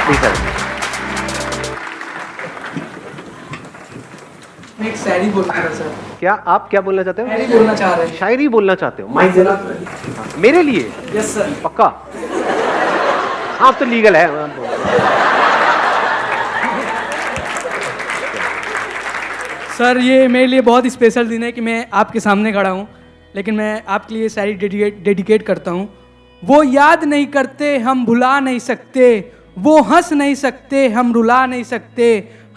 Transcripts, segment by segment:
Please sir. मैं एक शायरी बोलना था सर। क्या आप क्या बोलना चाहते हो? शायरी बोलना चाह रहे हैं। शायरी बोलना चाहते हो? माइक जरा। मेरे लिए? Yes sir. पक्का? हाँ, अब तो लीगल है। सर ये मेरे लिए बहुत स्पेशल दिन है कि मैं आपके सामने खड़ा हूँ, लेकिन मैं आपके लिए शायरी डेडिकेट करता हूँ। वो याद नहीं करते हम भुला नहीं सकते, वो हंस नहीं सकते हम रुला नहीं सकते,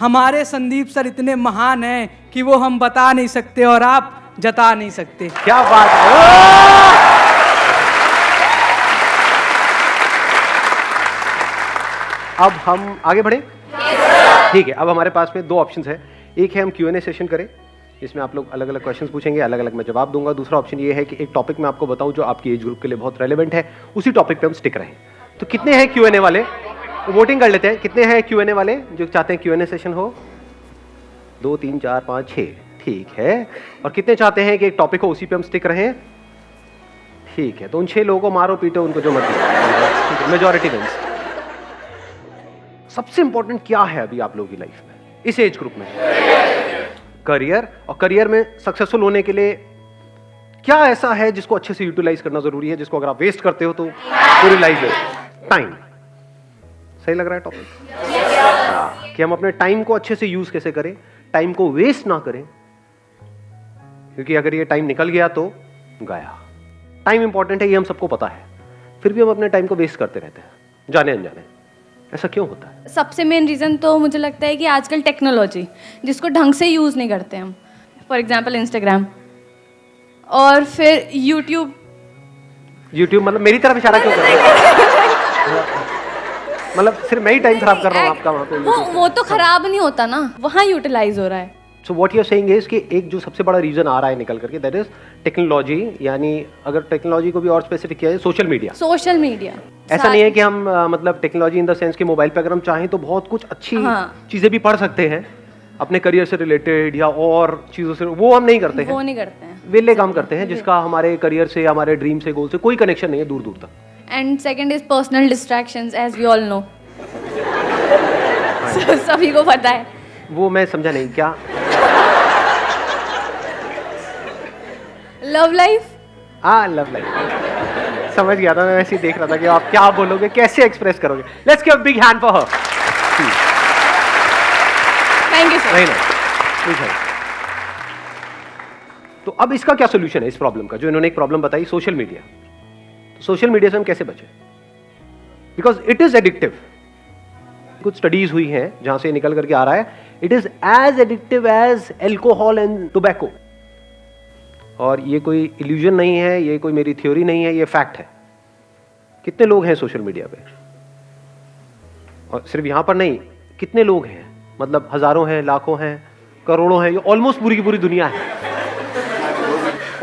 हमारे संदीप सर इतने महान हैं कि वो हम बता नहीं सकते और आप जता नहीं सकते। क्या बात है! अब हम आगे बढ़े? ठीक है, अब हमारे पास में दो ऑप्शंस है। एक है हम Q&A सेशन करें, इसमें आप लोग अलग अलग क्वेश्चंस पूछेंगे, अलग अलग मैं जवाब दूंगा। दूसरा ऑप्शन ये है कि एक टॉपिक मैं आपको बताऊं जो आपकी एज ग्रुप के लिए बहुत रेलेवेंट है, उसी टॉपिक पे हम स्टिक रहें। तो कितने हैं Q&A वाले? वोटिंग कर लेते हैं। कितने हैं Q&A वाले जो चाहते हैं Q&A सेशन हो? 2 3 4 5 6। ठीक है। और कितने चाहते हैं कि एक टॉपिक हो उसी पे हम स्टिक रहें? ठीक है, तो उन 6 लोगों को मारो पीटो, उनको जो मर्जी। ठीक है, मेजॉरिटी विंस। सबसे इंपॉर्टेंट क्या है अभी आप लोगों की लाइफ में इस एज ग्रुप में? करियर। और करियर में सक्सेसफुल होने के लिए क्या ऐसा है जिसको अच्छे से यूटिलाइज करना जरूरी है, जिसको अगर आप वेस्ट करते हो तो पूरी लाइफ है? टाइम। सही लग रहा है टॉपिक? कि हम अपने टाइम को अच्छे से यूज कैसे करें, टाइम को वेस्ट ना करें, क्योंकि अगर ये टाइम निकल गया तो गया। टाइम इंपॉर्टेंट है, ये हम सबको पता है, फिर भी हम अपने टाइम को वेस्ट करते रहते हैं जाने अनजाने। ऐसा क्यों होता है? सबसे मेन रीज़न तो मुझे लगता है कि आजकल टेक्नोलॉजी जिसको ढंग से यूज़ नहीं करते हम, फॉर एग्जांपल इंस्टाग्राम और फिर यूट्यूब मतलब मेरी तरफ इशारा क्यों कर रहे हो? मतलब सिर्फ मैं ही टाइम खराब कर रहा हूँ आपका वहाँ पे? वो तो खराब नहीं होता ना, वहाँ यूटिलाइज हो रहा है। So what you are saying is कि एक जो सबसे बड़ा रीजन आ रहा है निकल करके, दैट इज टेक्नोलॉजी। यानी अगर टेक्नोलॉजी को भी और स्पेसिफिक किया जाए, सोशल मीडिया। ऐसा नहीं है कि हम मतलब टेक्नोलॉजी इन द सेंस कि मोबाइल पे अगर हम चाहें तो बहुत कुछ अच्छी चीजें भी पढ़ सकते हैं अपने करियर से रिलेटेड या और चीजों से, वो हम नहीं करते हैं। वो नहीं करते हैं, वेले काम करते हैं जिसका हमारे करियर से, हमारे ड्रीम से, गोल से कोई कनेक्शन नहीं है दूर दूर तक। And second is personal distractions, as we all know. सभी को पता है। वो मैं समझा नहीं क्या? Love life. हाँ, लव लाइफ समझ गया था मैं, वैसे ही देख रहा था कि आप क्या बोलोगे, कैसे एक्सप्रेस करोगे। Let's give a big hand for her. Thank you sir. नहीं। तो अब इसका क्या सोल्यूशन है इस प्रॉब्लम का, जो इन्होंने एक प्रॉब्लम बताई, सोशल मीडिया। तो सोशल मीडिया से हम कैसे बचें? Because it is addictive. कुछ स्टडीज हुई हैं जहां से निकल करके आ रहा है, it is as addictive as alcohol and tobacco. और ये कोई इल्यूजन नहीं है, ये कोई मेरी थ्योरी नहीं है, ये फैक्ट है। कितने लोग हैं सोशल मीडिया पे? और सिर्फ यहां पर नहीं, कितने लोग हैं, मतलब हजारों हैं, लाखों हैं, करोड़ों हैं, ये ऑलमोस्ट पूरी की पूरी दुनिया है,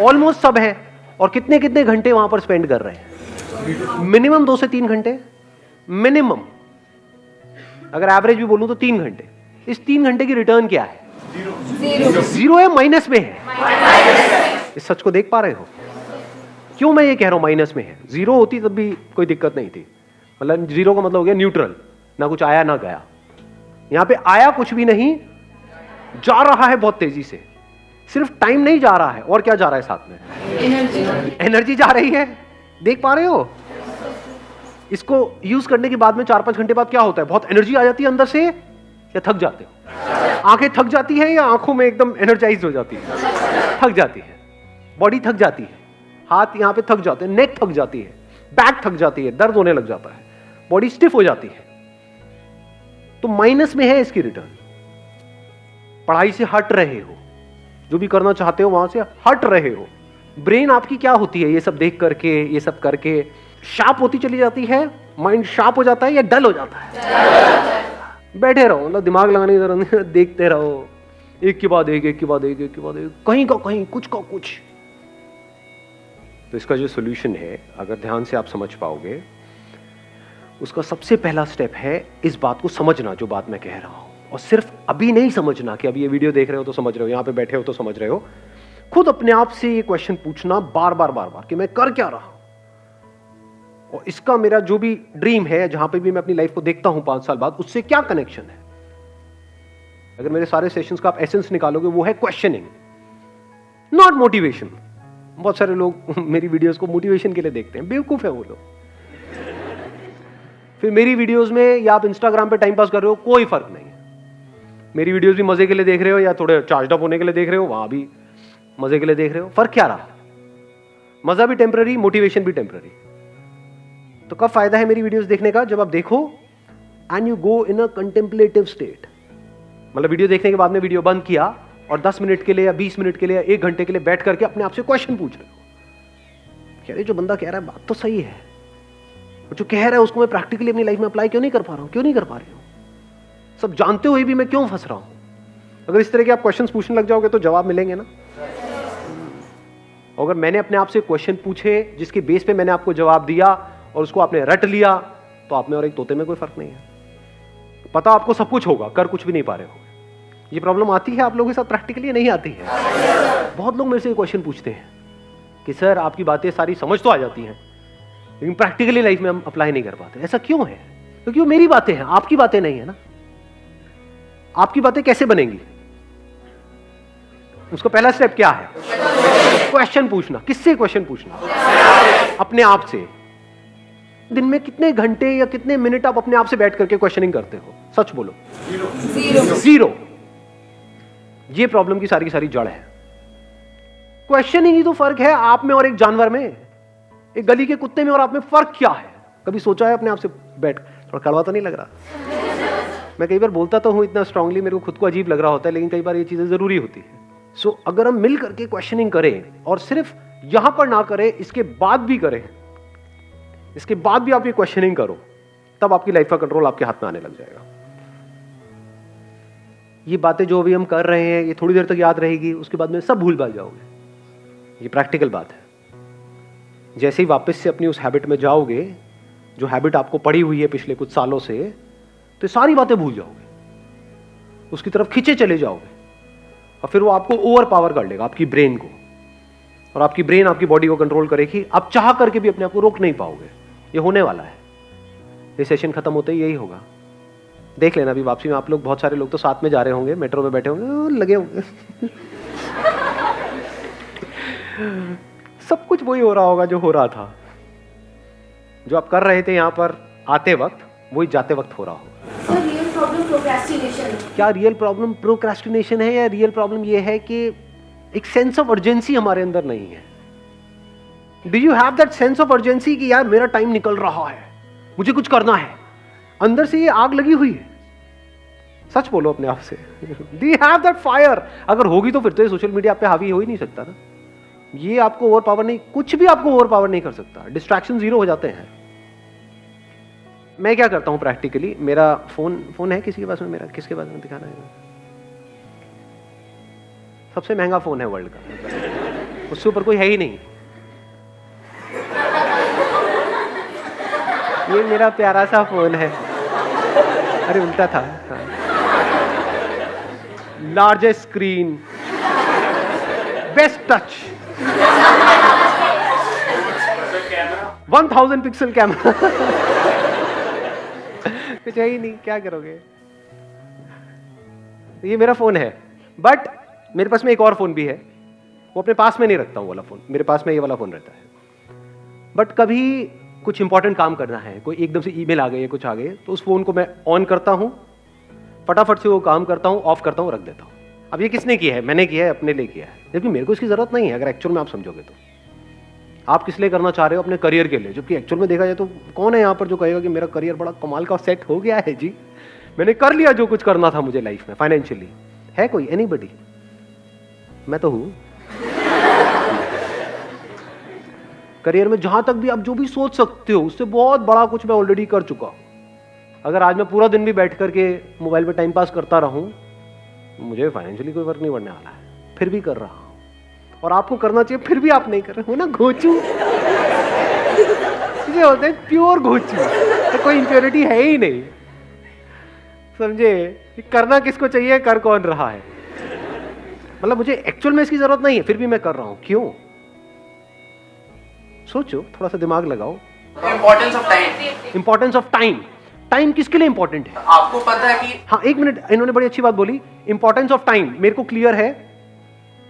ऑलमोस्ट सब है। और कितने कितने घंटे वहां पर स्पेंड कर रहे हैं? मिनिमम 2 से 3 घंटे मिनिमम। अगर एवरेज भी बोलूं तो 3 घंटे। इस 3 घंटे की रिटर्न क्या है? जीरो है, माइनस में है। इस सच को देख पा रहे हो? क्यों मैं ये कह रहा हूं माइनस में है? जीरो होती तब भी कोई दिक्कत नहीं थी, मतलब जीरो का मतलब हो गया न्यूट्रल, ना कुछ आया ना गया। यहां पे आया कुछ भी नहीं, जा रहा है बहुत तेजी से। सिर्फ टाइम नहीं जा रहा है, और क्या जा रहा है साथ में? एनर्जी जा रही है। देख पा रहे हो? इसको यूज करने के बाद में 4-5 घंटे बाद क्या होता है? बहुत एनर्जी आ जाती है अंदर से, या थक जाते हो? आंखें थक जाती है या आंखों में एकदम एनर्जाइज हो जाती है? थक जाती है, बॉडी थक जाती है, हाथ यहां पे थक जाते हैं, नेक थक जाती है, बैक थक जाती है, दर्द होने लग जाता है, बॉडी स्टिफ हो जाती है। तो माइनस में है इसकी रिटर्न। पढ़ाई से हट रहे हो, जो भी करना चाहते हो वहां से हट रहे हो। ब्रेन आपकी क्या होती है ये सब देख करके, ये सब करके शार्प होती चली जाती है? माइंड शार्प हो जाता है या डल हो जाता है? बैठे रहो, मतलब दिमाग लगाने की जरूरत नहीं, देखते रहो, एक के बाद एक, एक के बाद एक, एक के बाद एक, कहीं का कहीं, कुछ का कुछ। तो इसका जो सोल्यूशन है, अगर ध्यान से आप समझ पाओगे, उसका सबसे पहला स्टेप है इस बात को समझना जो बात मैं कह रहा हूं। और सिर्फ अभी नहीं समझना कि अभी ये वीडियो देख रहे हो तो समझ रहे हो, यहां पे बैठे हो तो समझ रहे हो। खुद अपने आप से ये क्वेश्चन पूछना बार बार कि मैं कर क्या रहा हूं, और इसका मेरा जो भी ड्रीम है, जहां पे भी मैं अपनी लाइफ को देखता हूं 5 साल बाद, उससे क्या कनेक्शन है? अगर मेरे सारे सेशंस का आप एसेंस निकालोगे, वो है क्वेश्चनिंग, नॉट मोटिवेशन। बहुत सारे लोग मेरी वीडियोस को मोटिवेशन के लिए देखते हैं, बेवकूफ है वो लोग। फिर मेरी वीडियोस में या आप इंस्टाग्राम पे टाइम पास कर रहे हो, कोई फर्क नहीं है। मेरी वीडियोस भी मजे के लिए देख रहे हो या थोड़े चार्ज अप होने के लिए देख रहे हो, वहां भी मजे के लिए देख रहे हो, फर्क क्या रहा? मजा भी टेम्पररी, मोटिवेशन भी टेम्पररी। तो कब फायदा है मेरी वीडियोस देखने का? जब आप देखो and you go in a contemplative state. मतलब वीडियो देखने के बाद में वीडियो बंद किया और 10 मिनट के लिए या 20 मिनट के लिए या 1 घंटे के लिए बैठ करके अपने आप से क्वेश्चन पूछ रहे हो, कह रहे जो बंदा कह रहा है बात तो सही है, जो कह रहा है उसको मैं प्रैक्टिकली अपनी लाइफ में अप्लाई क्यों नहीं कर पा रहा हूं? क्यों नहीं कर पा रही हूं? सब जानते हुए भी मैं क्यों फंस रहा हूं? अगर इस तरह के आप क्वेश्चंस पूछने लग जाओगे तो जवाब मिलेंगे ना। अगर मैंने अपने आप से क्वेश्चन पूछे जिसके बेस पे मैंने आपको जवाब दिया और उसको आपने रट लिया, तो आप में और एक तोते में कोई फर्क नहीं है। पता आपको सब कुछ होगा, कर कुछ भी नहीं पा रहे हो। ये प्रॉब्लम आती है आप लोगों के साथ प्रैक्टिकली? नहीं आती है। बहुत लोग मेरे से क्वेश्चन पूछते हैं कि सर आपकी बातें सारी समझ तो आ जाती हैं लेकिन प्रैक्टिकली लाइफ में हम अप्लाई नहीं कर पाते। ऐसा क्यों है? क्योंकि वो मेरी बातें हैं, आपकी बातें नहीं है ना। आपकी बातें कैसे बनेंगी? उसका पहला स्टेप क्या है? क्वेश्चन पूछना। किससे क्वेश्चन पूछना? अपने आप से। दिन में कितने घंटे या कितने मिनट आप अपने आप से बैठ करके क्वेश्चनिंग करते हो? सच बोलो। जीरो। ये प्रॉब्लम की सारी जड़ है। क्वेश्चनिंग ही तो फर्क है आप में और एक जानवर में, एक गली के कुत्ते में और आप में फर्क क्या है? कभी सोचा है अपने आप से बैठ? थोड़ा कड़वा तो नहीं लग रहा? मैं कई बार बोलता तो हूं इतना स्ट्रांगली, मेरे को खुद को अजीब लग रहा होता है, लेकिन कई बार ये चीजें जरूरी होती है। सो अगर हम मिल करके क्वेश्चनिंग करें और सिर्फ यहां पर ना करें, इसके बाद भी करें, इसके बाद भी आप ये क्वेश्चनिंग करो, तब आपकी लाइफ का कंट्रोल आपके हाथ में आने लग जाएगा। ये बातें जो अभी हम कर रहे हैं ये थोड़ी देर तक याद रहेगी, उसके बाद में सब भूल भाल जाओगे। ये प्रैक्टिकल बात है। जैसे ही वापस से अपनी उस हैबिट में जाओगे, जो हैबिट आपको पड़ी हुई है पिछले कुछ सालों से, तो सारी बातें भूल जाओगे, उसकी तरफ खींचे चले जाओगे और फिर वो आपको ओवर पावर कर लेगा, आपकी ब्रेन को, और आपकी ब्रेन आपकी बॉडी को कंट्रोल करेगी। आप चाह करके भी अपने आप को रोक नहीं पाओगे। ये होने वाला है। ये सेशन खत्म होते ही यही होगा। देख लेना अभी वापसी में आप लोग, बहुत सारे लोग तो साथ में जा रहे होंगे, मेट्रो में बैठे होंगे, लगे होंगे सब कुछ वही हो रहा होगा जो हो रहा था। जो आप कर रहे थे यहां पर आते वक्त, वही जाते वक्त हो रहा होगा। Real problem procrastination. क्या रियल प्रॉब्लम प्रोक्रेस्टिनेशन है, या रियल प्रॉब्लम ये है कि एक सेंस ऑफ अर्जेंसी हमारे अंदर नहीं है? Do you have that sense of urgency कि यार मेरा टाइम निकल रहा है, मुझे कुछ करना है? अंदर से ये आग लगी हुई है। सच बोलो अपने आप से। Do you have that fire? अगर होगी तो फिर तो ये सोशल मीडिया पे हावी हो ही नहीं सकता ना। ये आपको ओवर पावर नहीं, कुछ भी आपको ओवर पावर नहीं कर सकता। डिस्ट्रैक्शन जीरो हो जाते हैं। मैं क्या करता हूं प्रैक्टिकली, मेरा फोन है किसी के पास में? मेरा किसके पास में दिखाना है? सबसे महंगा फोन है वर्ल्ड का, उससे ऊपर कोई है ही नहीं। ये मेरा प्यारा सा फोन है। अरे उल्टा था। Largest screen, best touch, 1000 pixel camera. कुछ है ही नहीं, क्या करोगे? ये मेरा फोन है, बट मेरे पास में एक और फोन भी है। वो अपने पास में नहीं रखता हूं वाला फोन, मेरे पास में ये वाला फोन रहता है। बट कभी कुछ इंपॉर्टेंट काम करना है, कोई एकदम से ईमेल आ गई है, कुछ आ गई, तो उस फोन को मैं ऑन करता हूं, फटाफट से वो काम करता हूं, ऑफ करता हूं, रख देता हूं। अब ये किसने किया है? मैंने किया है, अपने लिए किया है, जबकि मेरे को इसकी जरूरत नहीं है। अगर एक्चुअल में आप समझोगे तो आप किस लिए करना चाह रहे हो? अपने करियर के लिए। जबकि एक्चुअल में देखा जाए तो कौन है यहाँ पर जो कहेगा कि मेरा करियर बड़ा कमाल का सेट हो गया है जी, मैंने कर लिया जो कुछ करना था मुझे लाइफ में फाइनेंशियली? है कोई? एनीबडी? मैं तो हूं। करियर में जहां तक भी आप जो भी सोच सकते हो उससे बहुत बड़ा कुछ मैं ऑलरेडी कर चुका हूं। अगर आज मैं पूरा दिन भी बैठ करके मोबाइल पे टाइम पास करता रहूं, मुझे फाइनेंशियली कोई फर्क नहीं पड़ने वाला है, फिर भी कर रहा हूं। और आपको करना चाहिए, फिर भी आप नहीं कर रहे हो ना। घोचू ये होते हैं प्योर घोचू, तो कोई इंप्योरिटी है ही नहीं। समझे? करना किसको चाहिए, कर कौन रहा है? मतलब मुझे एक्चुअल में इसकी जरूरत नहीं है, फिर भी मैं कर रहा हूं। क्यों? सोचो, थोड़ा सा दिमाग लगाओ। Importance of time. Importance of time. Time किसके लिए इंपॉर्टेंट है? आपको पता है कि हाँ, एक मिनट, इन्होंने बड़ी अच्छी बात बोली। इंपॉर्टेंस ऑफ टाइम मेरे को क्लियर है,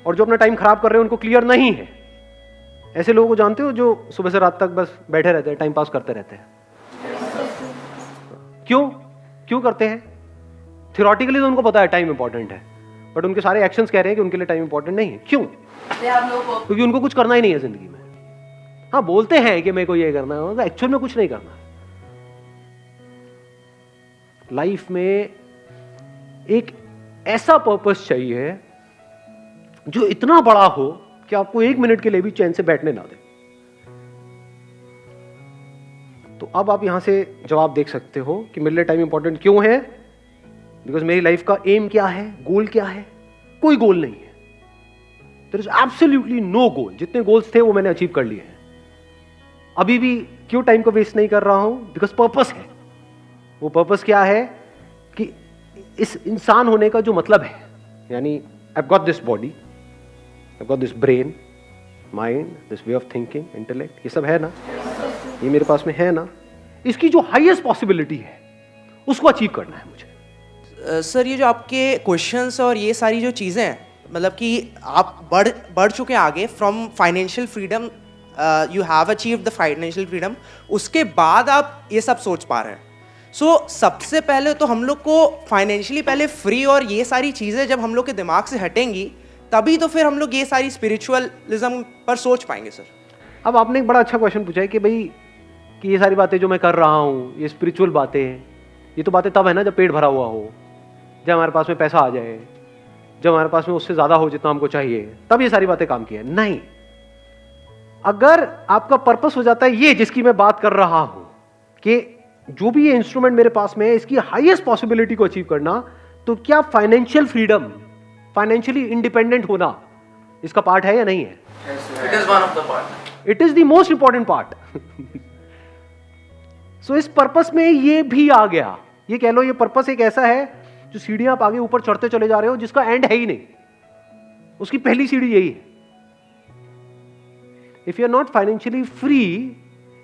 और जो अपना टाइम खराब कर रहे हैं उनको क्लियर नहीं है। ऐसे लोगों को जानते हो जो सुबह से रात तक बस बैठे रहते हैं, टाइम पास करते रहते हैं। क्यों क्यों करते हैं? थियोरेटिकली तो उनको पता है टाइम इंपॉर्टेंट है, बट उनके सारे एक्शंस कह रहे हैं कि उनके लिए टाइम इंपॉर्टेंट नहीं है। क्यों? क्योंकि उनको कुछ करना ही नहीं है जिंदगी में। हाँ, बोलते हैं कि मेरे को ये करना है, एक्चुअल में कुछ नहीं करना। लाइफ में एक ऐसा पर्पस चाहिए जो इतना बड़ा हो कि आपको 1 मिनट के लिए भी चैन से बैठने ना दे। तो अब आप यहां से जवाब देख सकते हो कि मेरे लिए टाइम इंपॉर्टेंट क्यों है। बिकॉज मेरी लाइफ का एम क्या है, गोल क्या है? कोई गोल नहीं है। देयर इज एब्सोल्युटली नो गोल। जितने गोल्स थे वो मैंने अचीव कर लिए हैं। अभी भी क्यों टाइम को वेस्ट नहीं कर रहा हूं? बिकॉज पर्पस है। वो पर्पस क्या है कि इस इंसान होने का जो मतलब है, यानी I got this body, I got this brain, mind, this way of thinking, intellect, ये सब है ना, ये मेरे पास में है ना, इसकी जो हाईएस्ट पॉसिबिलिटी है उसको अचीव करना है मुझे। सर, ये जो आपके क्वेश्चंस और ये सारी जो चीज़ें हैं, मतलब कि आप बढ़ चुके हैं आगे from financial freedom, you have achieved the financial freedom, उसके बाद आप ये सब सोच पा रहे हैं। सबसे पहले तो हम लोग को फाइनेंशियली पहले फ्री और ये सारी चीज़ें जब हम लोग के दिमाग से हटेंगी, तभी तो फिर हम लोग ये सारी स्पिरिचुअलिज्म पर सोच पाएंगे। सर, अब आपने एक बड़ा अच्छा क्वेश्चन पूछा है कि भाई कि ये सारी बातें जो मैं कर रहा हूँ, ये स्पिरिचुअल बातें हैं, ये तो बातें तब है ना जब पेट भरा हुआ हो, जब हमारे पास में पैसा आ जाए, जब हमारे पास में उससे ज्यादा हो जितना हमको चाहिए, तब ये सारी बातें काम की है। नहीं, अगर आपका पर्पस हो जाता है ये जिसकी मैं बात कर रहा हूं कि जो भी ये इंस्ट्रूमेंट मेरे पास में है इसकी हाईएस्ट पॉसिबिलिटी को अचीव करना, तो क्या फाइनेंशियल फ्रीडम, फाइनेंशियली इंडिपेंडेंट होना इसका पार्ट है या नहीं है? It is one of the part. It is the most important part. So इस पर्पस में ये भी आ गया। ये कह लो, ये पर्पस एक ऐसा है जो सीढ़ियां आप आगे ऊपर चढ़ते चले जा रहे हो जिसका एंड है ही नहीं, उसकी पहली सीढ़ी यही है। If you are not financially free,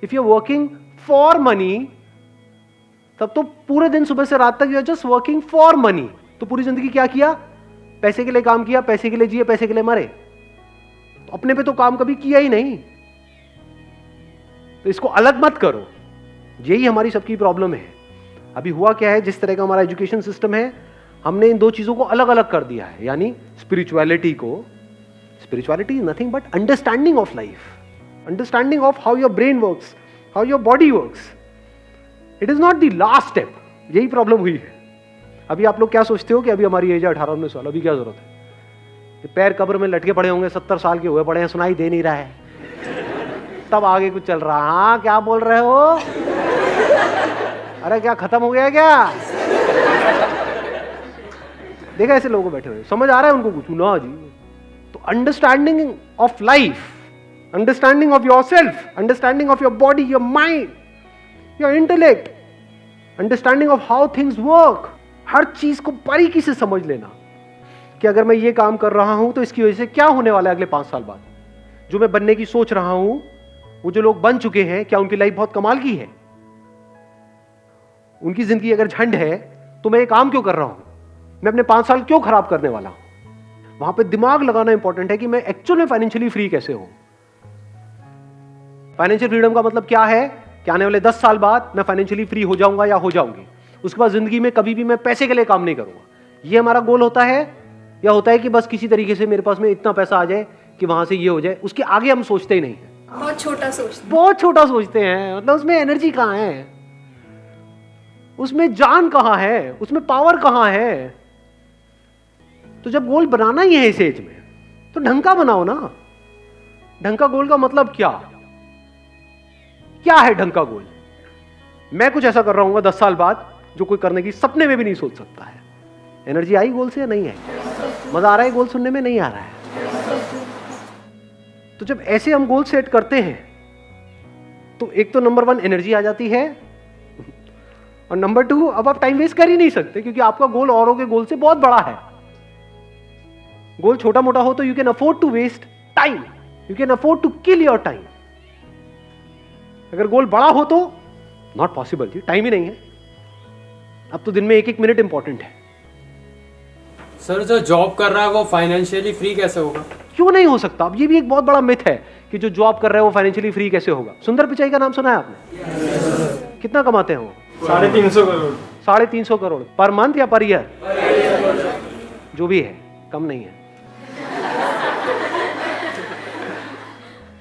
if you are working for money, तब तो पूरे दिन सुबह से रात तक you are just working for money. तो पूरी जिंदगी क्या किया? पैसे के लिए काम किया, पैसे के लिए जिए, पैसे के लिए मरे। तो अपने पे तो काम कभी किया ही नहीं। तो इसको अलग मत करो। यही हमारी सबकी प्रॉब्लम है। अभी हुआ क्या है, जिस तरह का हमारा एजुकेशन सिस्टम है, हमने इन दो चीजों को अलग अलग कर दिया है। यानी spirituality is nothing but understanding of life, understanding of how your brain works, how your body works. It is not the last step. यही प्रॉब्लम हुई है। अभी आप लोग क्या सोचते हो कि अभी हमारी एज है 18-19 साल, अभी क्या जरूरत है? ये पैर कब्र में लटके पड़े होंगे, 70 साल के हुए पड़े हैं, सुनाई दे नहीं रहा है, तब आगे कुछ चल रहा। हाँ, क्या बोल रहे हो? अरे क्या खत्म हो गया क्या? देखा ऐसे लोगों बैठे हुए, समझ आ रहा है उनको कुछ ना जी? तो understanding of life, understanding of yourself, understanding of your body, your mind, your intellect, understanding of how things work, हर चीज को बारीकी से समझ लेना कि अगर मैं ये काम कर रहा हूं तो इसकी वजह से क्या होने वाला है अगले 5 साल बाद। जो मैं बनने की सोच रहा हूं, वो जो लोग बन चुके हैं, क्या उनकी लाइफ बहुत कमाल की है? उनकी जिंदगी अगर झंड है तो मैं ये काम क्यों कर रहा हूं? मैं अपने 5 साल क्यों खराब करने वाला हूं? वहां पे दिमाग लगाना इंपॉर्टेंट है कि मैं एक्चुअल में फाइनेंशियली फ्री कैसे हूं। फाइनेंशियल फ्रीडम का मतलब क्या है कि आने वाले 10 साल बाद मैं फाइनेंशियली फ्री हो जाऊंगा या हो जाऊंगी। उसके बाद जिंदगी में कभी भी मैं पैसे के लिए काम नहीं करूंगा। ये हमारा गोल होता है, या होता है कि बस किसी तरीके से मेरे पास में इतना पैसा आ जाए कि वहां से ये हो जाए। उसके आगे हम सोचते ही नहीं है, बहुत छोटा सोचते बहुत छोटा सोचते हैं। मतलब उसमें एनर्जी कहां है, उसमें जान कहां है, उसमें पावर कहां है? तो जब गोल बनाना ही है इस एज में, तो ढंग का बनाओ ना। ढंग का गोल का मतलब क्या है ढंग का गोल? मैं कुछ ऐसा कर रहा हूं 10 साल बाद जो कोई करने की सपने में भी नहीं सोच सकता है। एनर्जी आई गोल से या नहीं आई? मजा आ रहा है गोल सुनने में? नहीं आ रहा है। तो जब ऐसे हम गोल सेट करते हैं तो एक तो नंबर 1 एनर्जी आ जाती है, और नंबर 2 अब आप टाइम वेस्ट कर ही नहीं सकते क्योंकि आपका गोल औरों के गोल से बहुत बड़ा है। गोल छोटा मोटा हो तो you can afford to waste time, you can afford to kill your time. अगर गोल बड़ा हो तो नॉट पॉसिबल जी, टाइम ही नहीं है। अब तो दिन में 1-1 मिनट इंपॉर्टेंट है। सर जो जॉब कर रहा है वो फाइनेंशियली फ्री कैसे होगा? क्यों नहीं हो सकता? अब ये भी एक बहुत बड़ा मिथ है कि जो जॉब कर रहा है वो फाइनेंशियली फ्री कैसे होगा। सुंदर पिचाई का नाम सुना है आपने? कितना कमाते हैं वो? 350 करोड़। 350 करोड़ पर मंथ या पर ईयर? जो भी है, कम नहीं है।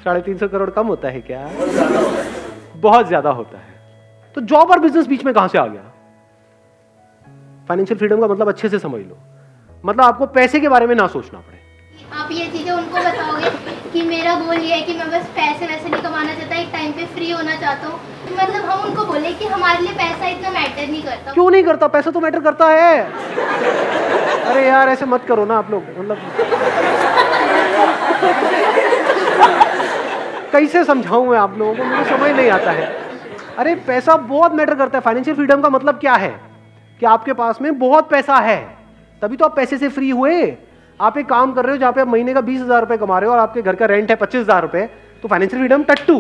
350 करोड़ कम होता है क्या? बहुत ज्यादा होता है। तो जॉब और बिजनेस बीच में कहां से आ गया? फाइनेंशियल फ्रीडम का मतलब अच्छे से समझ लो, मतलब आपको पैसे के बारे में ना सोचना पड़े। आप ये चीज़ें उनको बताओगे कि मेरा गोल ये है कि मैं बस पैसे वैसे नहीं कमाना चाहता, एक टाइम पे फ्री होना चाहता हूँ। मतलब हम उनको बोले कि हमारे लिए पैसा इतना मैटर नहीं करता। क्यों नहीं करता? पैसा तो मैटर करता है। अरे यार ऐसे मत करो ना आप लोग, मतलब कैसे समझाऊं मैं आप लोगों को, मुझे समझ नहीं आता है। अरे पैसा बहुत मैटर करता है। फाइनेंशियल फ्रीडम का मतलब क्या है? कि आपके पास में बहुत पैसा है, तभी तो आप पैसे से फ्री हुए। आप एक काम कर रहे हो जहां पे आप महीने का 20,000 रुपए कमा रहे हो और आपके घर का रेंट है 25,000 रुपए, तो फाइनेंशियल फ्रीडम टट्टू।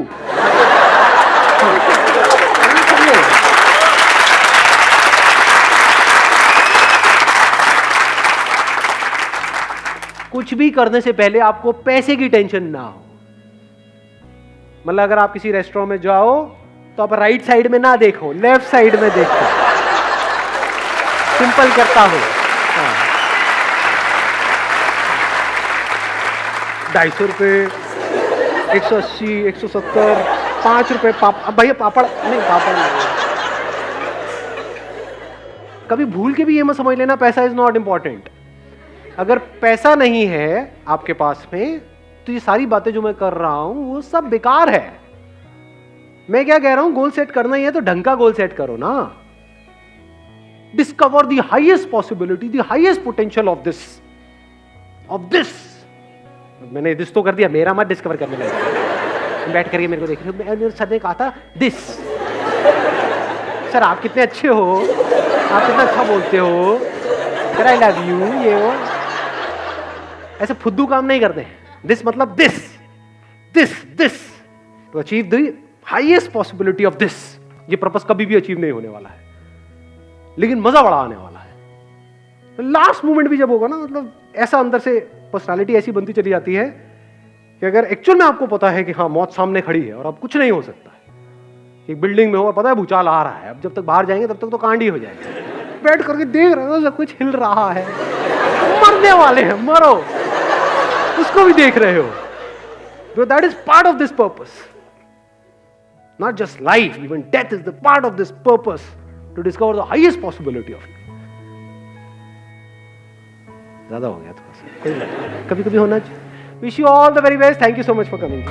कुछ भी करने से पहले आपको पैसे की टेंशन ना हो। मतलब अगर आप किसी रेस्टोरेंट में जाओ तो आप राइट साइड में ना देखो, लेफ्ट साइड में देखो। सिंपल करता हूं। 250 रुपये, 180, 170, 5 रुपए अब भैया पापड़ नहीं, पापड़ नहीं। कभी भूल के भी ये मत समझ लेना पैसा इज नॉट इंपॉर्टेंट। अगर पैसा नहीं है आपके पास में तो ये सारी बातें जो मैं कर रहा हूं वो सब बेकार है। मैं क्या कह रहा हूं, गोल सेट करना ही है तो ढंग का गोल सेट करो ना। Discover the highest possibility, the highest potential of this. मैंने दिस तो कर दिया, मेरा मत डिस्कवर करने लगा। बैठ करके मेरे को देख रहे हो, मेरे सर ने कहा था दिस। सर आप कितने अच्छे हो, आप कितना अच्छा बोलते हो, सर आई लव यू, ये वो ऐसे फुद्दू काम नहीं करते। दिस मतलब this to achieve the highest possibility of this. ये पर्पस कभी भी अचीव नहीं होने वाला है, लेकिन मजा बड़ा आने वाला है। लास्ट मोमेंट भी जब होगा ना, मतलब ऐसा अंदर से पर्सनालिटी ऐसी बनती चली जाती है कि अगर एक्चुअल में आपको पता है कि हाँ मौत सामने खड़ी है और अब कुछ नहीं हो सकता है। एक बिल्डिंग में हो और पता है भूचाल आ रहा है, अब जब तक बाहर जाएंगे तब तक तो कांड ही हो जाएगा। बैठ करके देख रहे हो सब कुछ हिल रहा है, मरने वाले हैं, मरो, उसको भी देख रहे हो। So that is part of this purpose. Not just life, even death is the part of this purpose to discover the highest possibility of it. ज्यादा हो गया थोड़ा सा, कभी कभी होना चाहिए। Wish you all the very best. Thank you so much for coming.